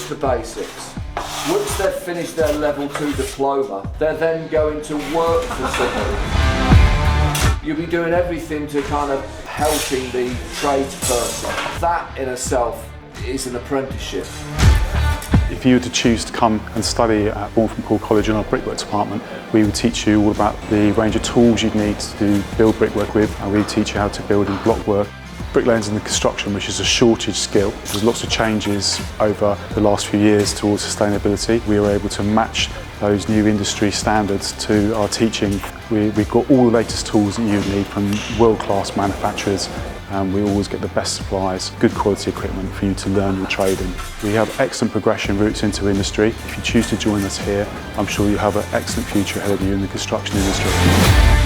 the basics. Once they've finished their level 2 diploma, they're then going to work for somebody. You'll be doing everything to kind of helping the tradesperson. That in itself is an apprenticeship. If you were to choose to come and study at Bournemouth and Poole College in our Brickwork department, we would teach you all about the range of tools you'd need to build brickwork with, and we would teach you how to build in block work. Bricklaying's in the construction, which is a shortage skill. There's lots of changes over the last few years towards sustainability. We were able to match those new industry standards to our teaching. We've got all the latest tools that you need from world-class manufacturers, and we always get the best supplies, good quality equipment for you to learn your trade in. We have excellent progression routes into industry. If you choose to join us here, I'm sure you have an excellent future ahead of you in the construction industry.